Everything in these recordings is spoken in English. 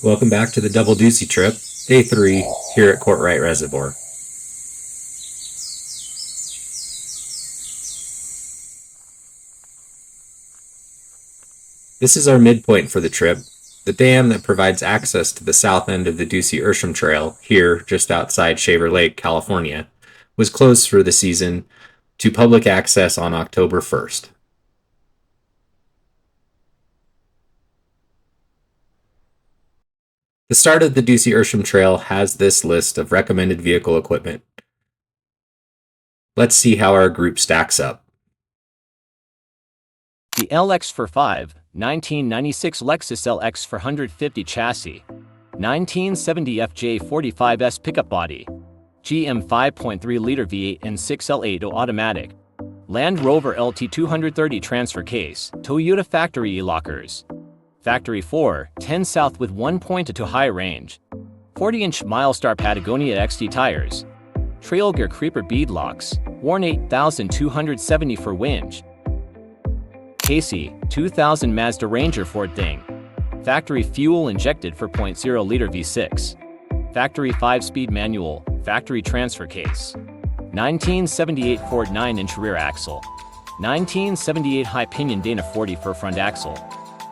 Welcome back to the Double Deucy trip, day 3, here at Courtright Reservoir. This is our midpoint for the trip. The dam that provides access to the south end of the Dusy-Ershim Trail, here just outside Shaver Lake, California, was closed for the season to public access on October 1st. The start of the Dusy-Ershim Trail has this list of recommended vehicle equipment. Let's see how our group stacks up. The LX45, 1996 Lexus LX 450 chassis, 1970 FJ45S pickup body, GM 5.3-liter V8 and 6L8 automatic, Land Rover LT230 transfer case, Toyota factory e-lockers, Factory 4, 10 south with 1.2 high range, 40-inch Milestar Patagonia XT tires, Trail Gear Creeper bead locks, Warn 8270 for winch, Casey, 2000 Mazda Ranger Ford Thing, factory fuel injected for 0.0-liter V6, factory 5-speed manual, factory transfer case, 1978 Ford 9-inch rear axle, 1978 high pinion Dana 40 for front axle,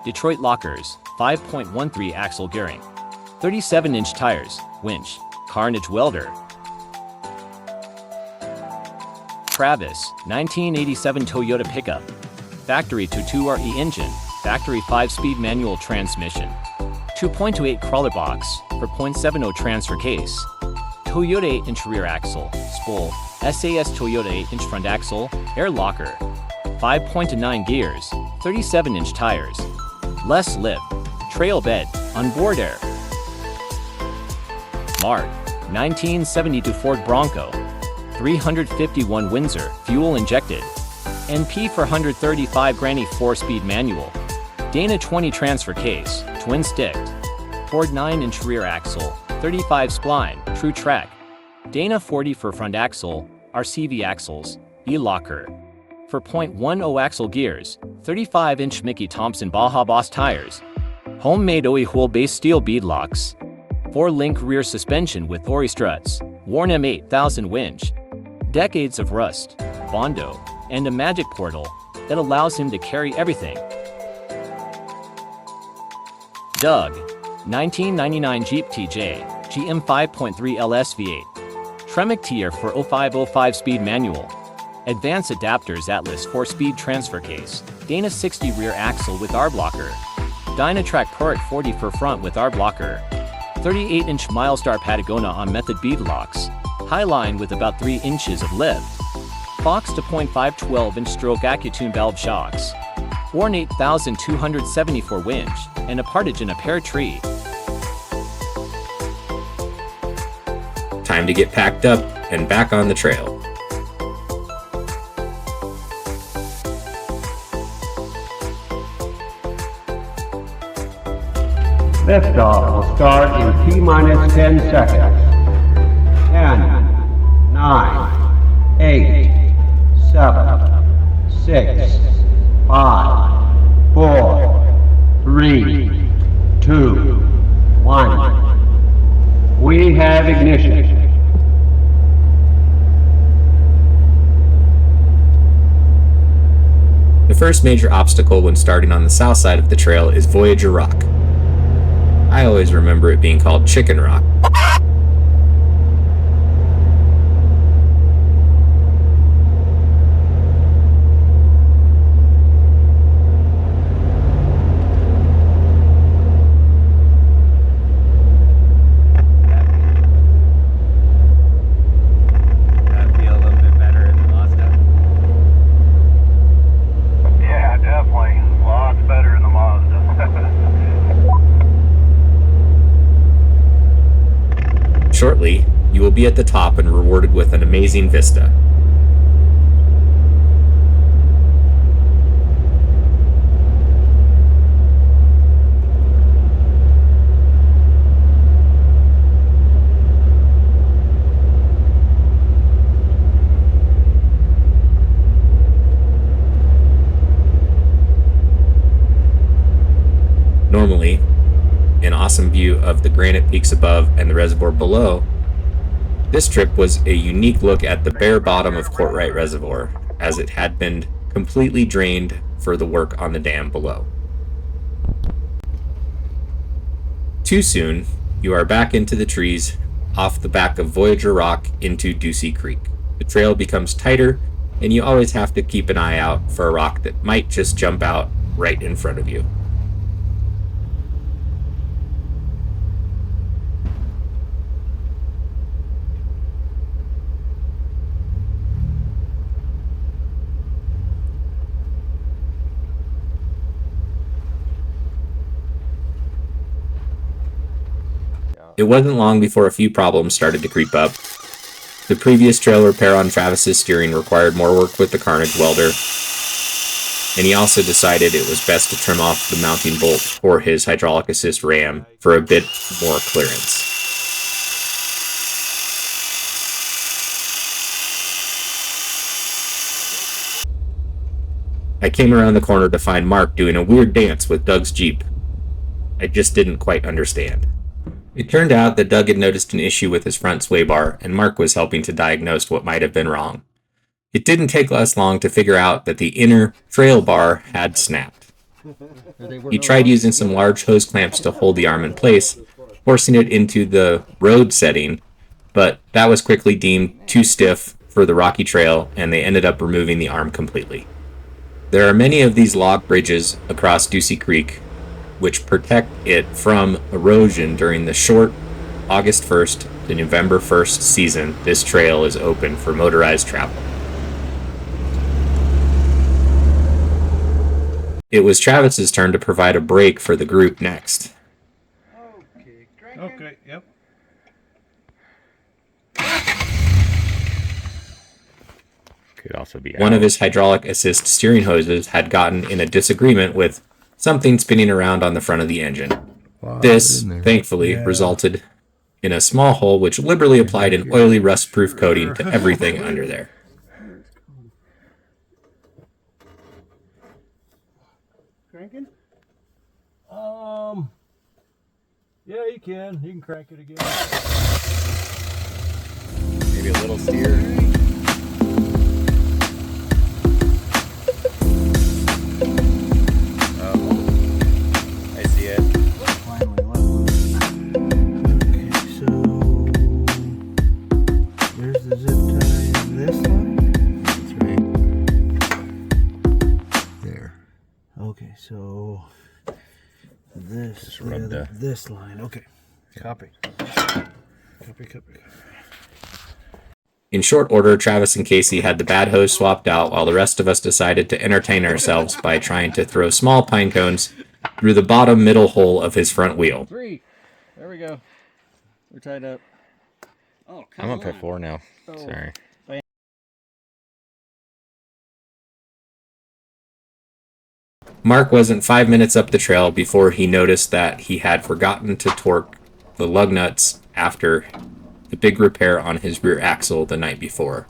Detroit lockers, 5.13 axle gearing, 37-inch tires, winch, Carnage welder, Travis, 1987 Toyota pickup, factory 22RE engine, factory 5-speed manual transmission, 2.28 crawler box for 0.70 transfer case, Toyota 8-inch rear axle, spool, SAS Toyota 8-inch front axle, air locker, 5.9 gears, 37-inch tires, less lip, trail bed, onboard air, Mark, 1972 Ford Bronco, 351 Windsor, fuel injected, NP for 135 Granny 4-speed manual, Dana 20 transfer case, twin sticked, Ford 9-inch rear axle, 35 spline, true track, Dana 40 for front axle, RCV axles, e-locker, for 0.10 axle gears, 35-inch Mickey Thompson Baja Boss tires, homemade OE whole base steel bead locks, 4-link rear suspension with Ori struts, Warn M8000 winch, decades of rust, Bondo, and a magic portal that allows him to carry everything. Doug, 1999 Jeep TJ, GM 5.3 LS V8, Tremec Tier for 0505 speed manual, Advanced Adapters Atlas 4-speed transfer case, Dana 60 rear axle with arb locker, Dynatrack Courtright 40 for front with arb locker, 38-inch Milestar Patagonia on method bead locks, Highline with about 3 inches of lift, Fox to 0.5 12-inch stroke AccuTune valve shocks, Warn 8274 winch, and a partage in a pear tree. Time to get packed up and back on the trail. Liftoff will start in T-minus 10 seconds. 10, 9, 8, 7, 6, 5, 4, 3, 2, 1. We have ignition. The first major obstacle when starting on the south side of the trail is Voyager Rock. I always remember it being called Chicken Rock. Shortly, you will be at the top and rewarded with an amazing vista. awesome view of the granite peaks above and the reservoir below, this trip was a unique look at the bare bottom of Courtright Reservoir, as it had been completely drained for the work on the dam below. Too soon, you are back into the trees off the back of Voyager Rock into Deucy Creek. The trail becomes tighter, and you always have to keep an eye out for a rock that might just jump out right in front of you. It wasn't long before a few problems started to creep up. The previous trail repair on Travis's steering required more work with the Carnage welder, and he also decided it was best to trim off the mounting bolt for his hydraulic assist ram for a bit more clearance. I came around the corner to find Mark doing a weird dance with Doug's Jeep. I just didn't quite understand. It turned out that Doug had noticed an issue with his front sway bar, and Mark was helping to diagnose what might have been wrong. It didn't take us long to figure out that the inner trail bar had snapped. He tried using some large hose clamps to hold the arm in place, forcing it into the road setting, but that was quickly deemed too stiff for the rocky trail, and they ended up removing the arm completely. There are many of these log bridges across Deucy Creek, which protect it from erosion during the short August 1st to November 1st season. This trail is open for motorized travel. It was Travis's turn to provide a break for the group next. Okay, yep. Could also be One of his hydraulic assist steering hoses had gotten in a disagreement with something spinning around on the front of the engine. This, thankfully, resulted in a small hole which liberally applied an oily rust-proof coating to everything under there. Cranking? Yeah, you can crank it again. maybe a little steer. So this just rub this line. Okay. Copy. In short order, Travis and Casey had the bad hose swapped out while the rest of us decided to entertain ourselves by trying to throw small pine cones through the bottom middle hole of his front wheel. 3. There we go. We're tied up. Oh, I'm up at 4 now. Sorry. Mark wasn't 5 minutes up the trail before he noticed that he had forgotten to torque the lug nuts after the big repair on his rear axle the night before.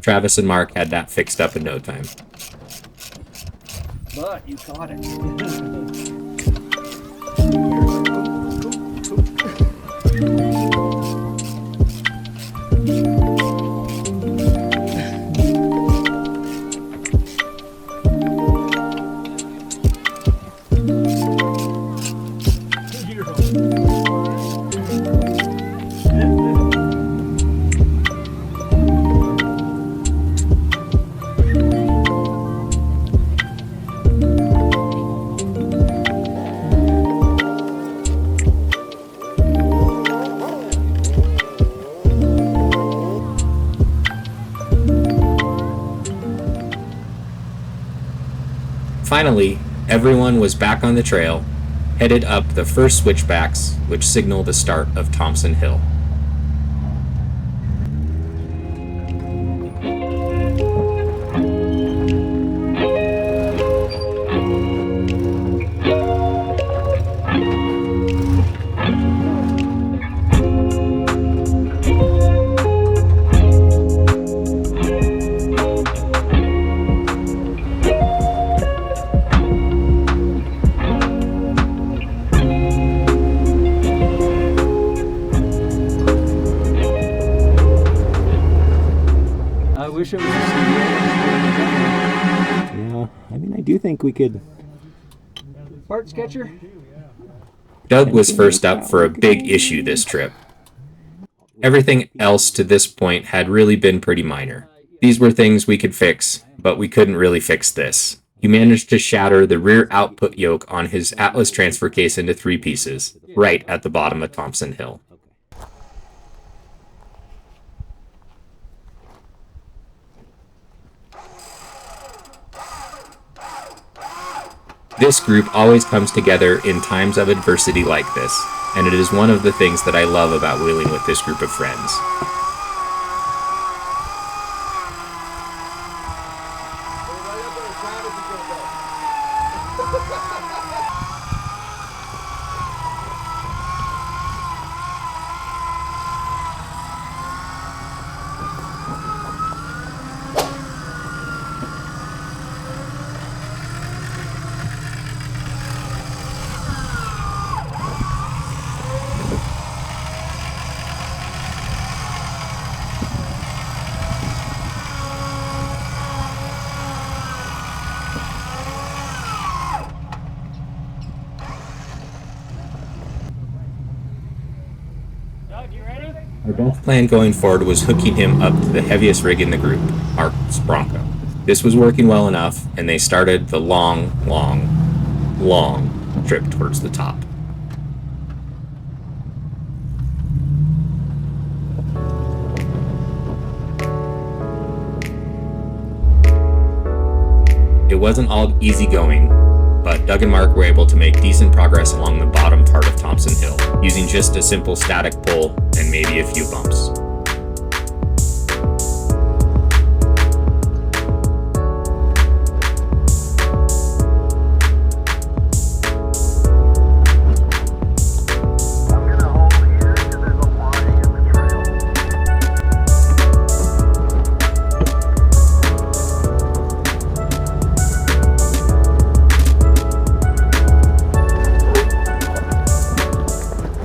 Travis and Mark had that fixed up in no time. But you caught it. Finally, everyone was back on the trail, headed up the first switchbacks, which signal the start of Thompson Hill. wish it was a Yeah, I mean, I do think we could. Bart Sketcher. Doug was first up for a big issue this trip. Everything else to this point had really been pretty minor. These were things we could fix, but we couldn't really fix this. He managed to shatter the rear output yoke on his Atlas transfer case into 3 pieces, right at the bottom of Thompson Hill. This group always comes together in times of adversity like this, and it is one of the things that I love about wheeling with this group of friends. Our best plan going forward was hooking him up to the heaviest rig in the group, Mark's Bronco. This was working well enough, and they started the long trip towards the top. It wasn't all easy going, but Doug and Mark were able to make decent progress along the bottom part of Thompson Hill, using just a simple static pull and maybe a few bumps.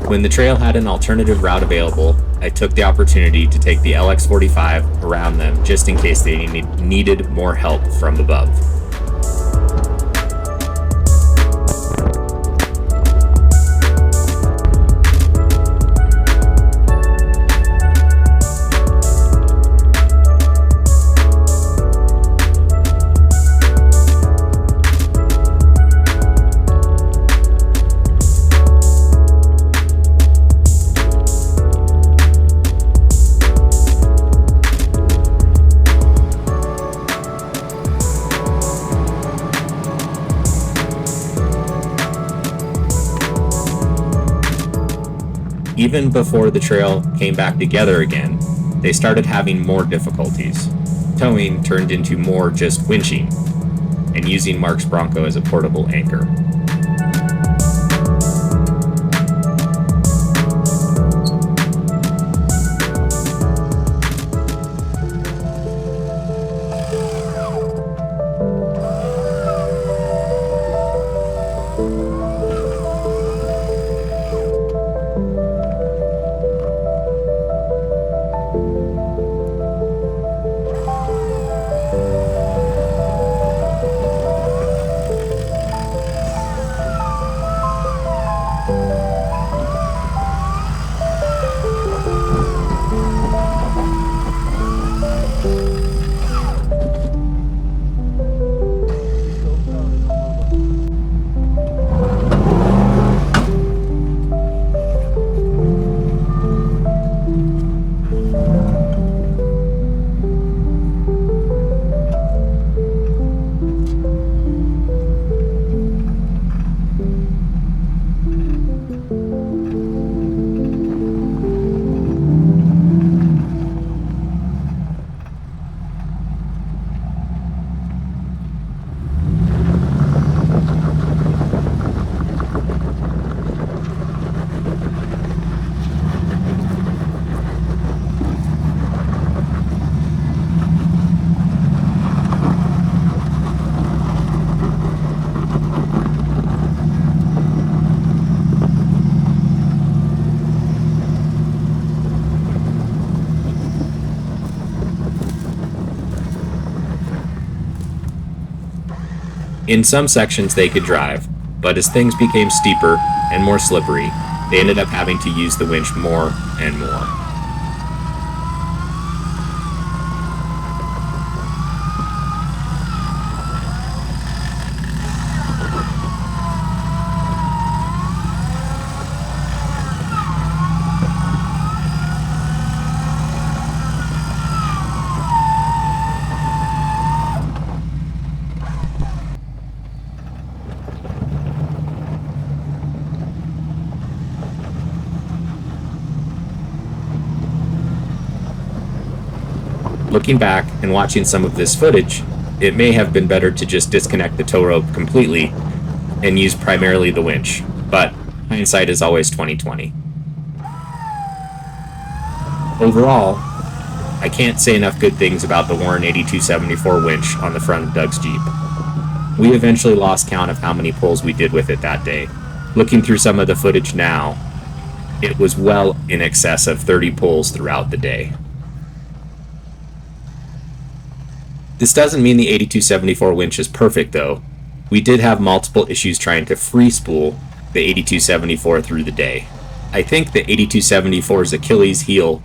When the trail had an alternative route available, I took the opportunity to take the LX45 around them just in case they needed more help from above. Even before the trail came back together again, they started having more difficulties. Towing turned into more just winching, and using Mark's Bronco as a portable anchor. In some sections they could drive, but as things became steeper and more slippery, they ended up having to use the winch more and more. Looking back and watching some of this footage, it may have been better to just disconnect the tow rope completely and use primarily the winch, but hindsight is always 20/20. Overall, I can't say enough good things about the Warren 8274 winch on the front of Doug's Jeep. We eventually lost count of how many pulls we did with it that day. Looking through some of the footage now, it was well in excess of 30 pulls throughout the day. This doesn't mean the 8274 winch is perfect though. We did have multiple issues trying to free spool the 8274 through the day. I think the 8274's Achilles heel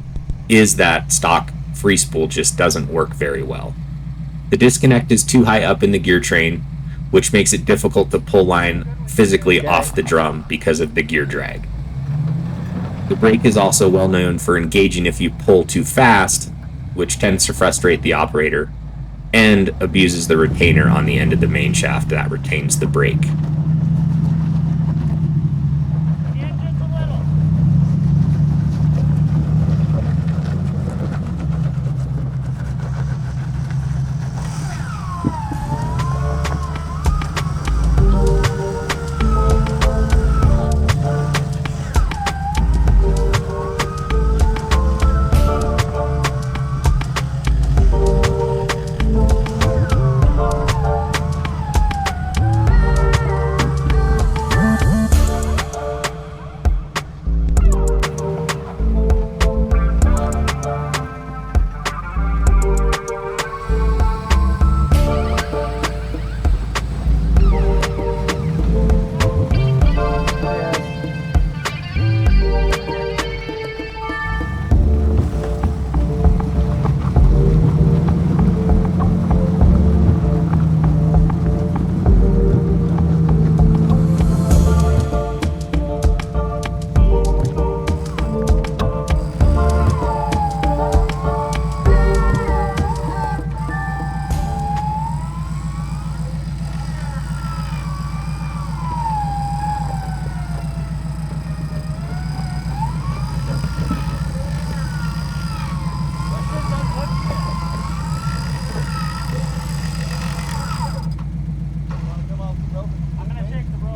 is that stock free spool just doesn't work very well. The disconnect is too high up in the gear train, which makes it difficult to pull line physically off the drum because of the gear drag. The brake is also well known for engaging if you pull too fast, which tends to frustrate the operator, and abuses the retainer on the end of the main shaft that retains the brake.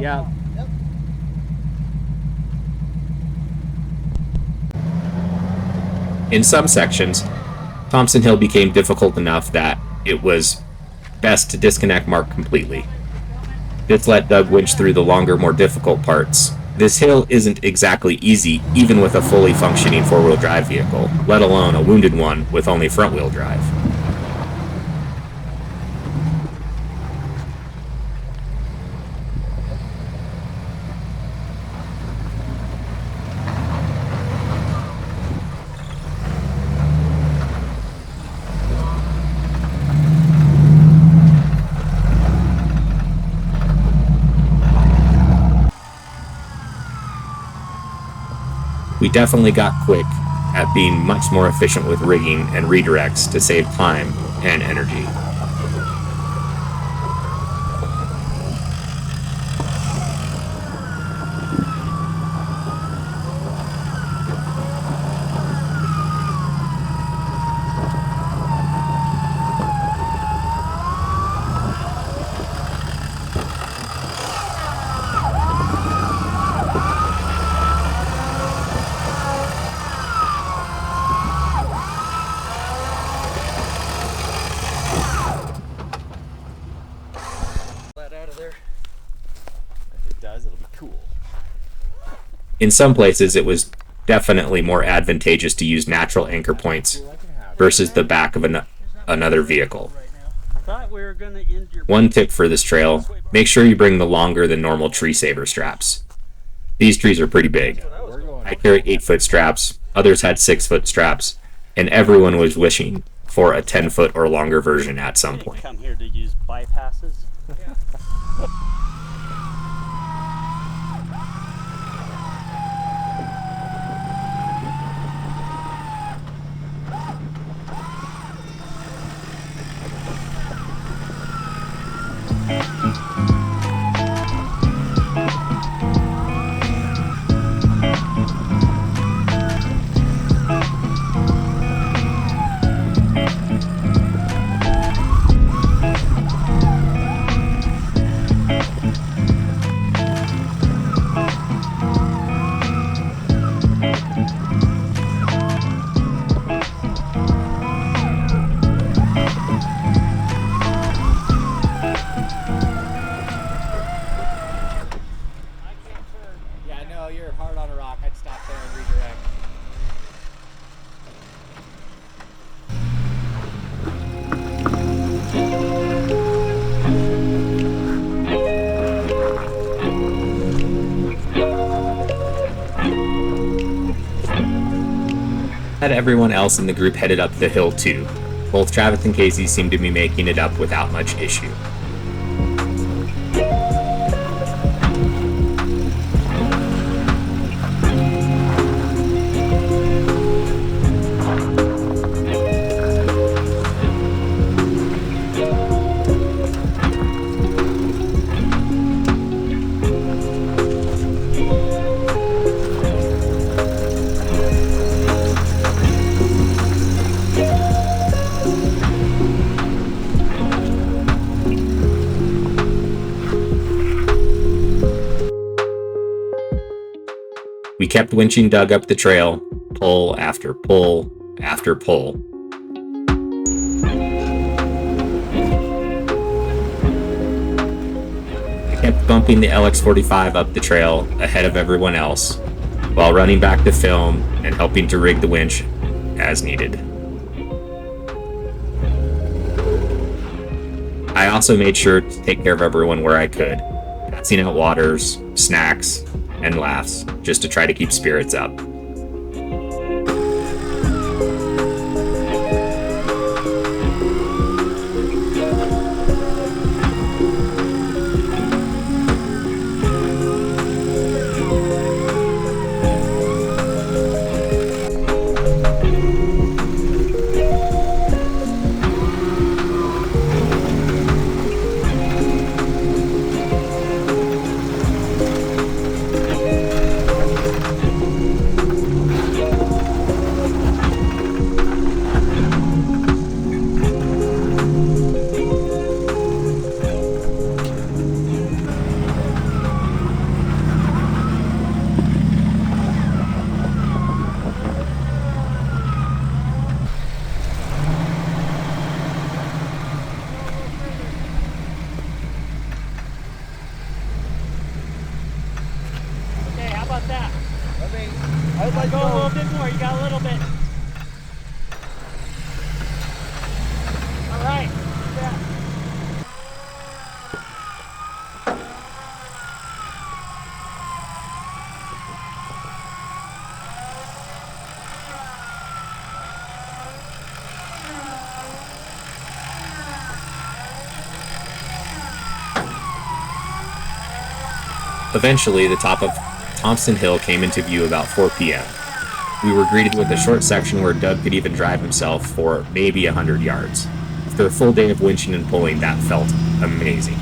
Yeah. In some sections, Thompson Hill became difficult enough that it was best to disconnect Mark completely. This let Doug winch through the longer, more difficult parts. This hill isn't exactly easy, even with a fully functioning four-wheel drive vehicle, let alone a wounded one with only front-wheel drive. We definitely got quick at being much more efficient with rigging and redirects to save time and energy. In some places, it was definitely more advantageous to use natural anchor points versus the back of another vehicle. thought we were gonna end your. One tip for this trail, make sure you bring the longer than normal tree saver straps. These trees are pretty big. I carried 8-foot straps, others had 6-foot straps, and everyone was wishing for a 10-foot or longer version at some point. Come here to use bypasses. Yeah, I know, you're hard on a rock. I'd stop there and redirect. Had everyone else in the group headed up the hill too. Both Travis and Casey seemed to be making it up without much issue. We kept winching Doug up the trail, pull after pull after pull. I kept bumping the LX45 up the trail ahead of everyone else, while running back to film and helping to rig the winch as needed. I also made sure to take care of everyone where I could, passing out waters, snacks, and laughs, just to try to keep spirits up. I would like to go a little bit more. You got a little bit. All right. Yeah. Eventually, the top of Thompson Hill came into view about 4 p.m. We were greeted with a short section where Doug could even drive himself for maybe 100 yards. After a full day of winching and pulling, that felt amazing.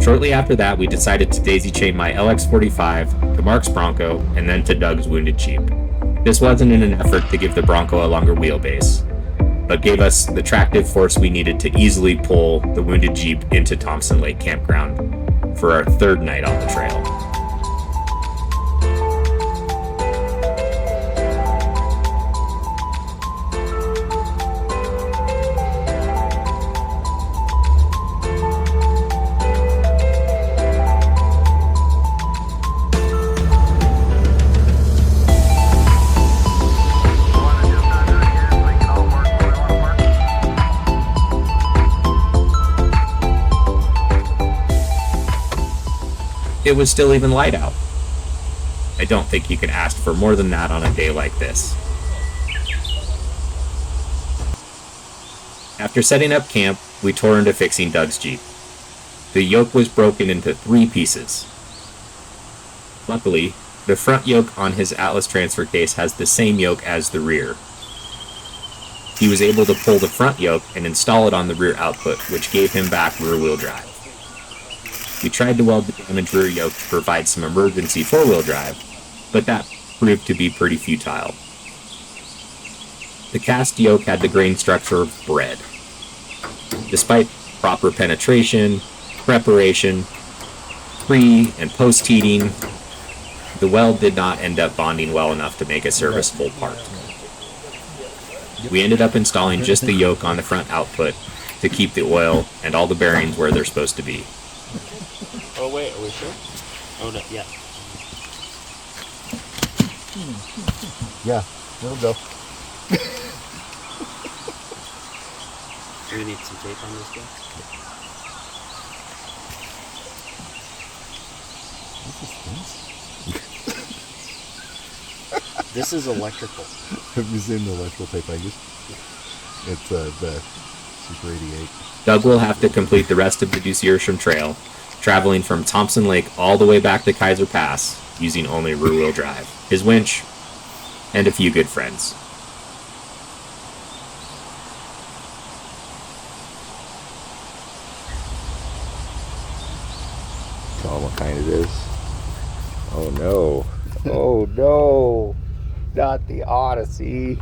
Shortly after that, we decided to daisy chain my LX45 to Mark's Bronco and then to Doug's wounded Jeep. This wasn't in an effort to give the Bronco a longer wheelbase, but gave us the tractive force we needed to easily pull the wounded Jeep into Thompson Lake Campground for our third night on the trail. It was still even light out. I don't think you can ask for more than that on a day like this. After setting up camp, we tore into fixing Doug's Jeep. The yoke was broken into 3 pieces. Luckily, the front yoke on his Atlas transfer case has the same yoke as the rear. He was able to pull the front yoke and install it on the rear output, which gave him back rear-wheel drive. We tried to weld the damaged rear yoke to provide some emergency 4-wheel drive, but that proved to be pretty futile. The cast yoke had the grain structure of bread. Despite proper penetration, preparation, pre- and post-heating, the weld did not end up bonding well enough to make a serviceable part. We ended up installing just the yoke on the front output to keep the oil and all the bearings where they're supposed to be. Oh wait, are we sure? Oh no, yeah. Yeah, it'll go. Do we need some tape on this guy? This is electrical. Have you seen the electrical tape I use? It's the Super 88. Doug will have to complete the rest of the Dusy-Ershim Trail, traveling from Thompson Lake all the way back to Kaiser Pass using only rear-wheel drive, his winch, and a few good friends. Tell them what kind it is. Oh no. Oh no. Not the Odyssey.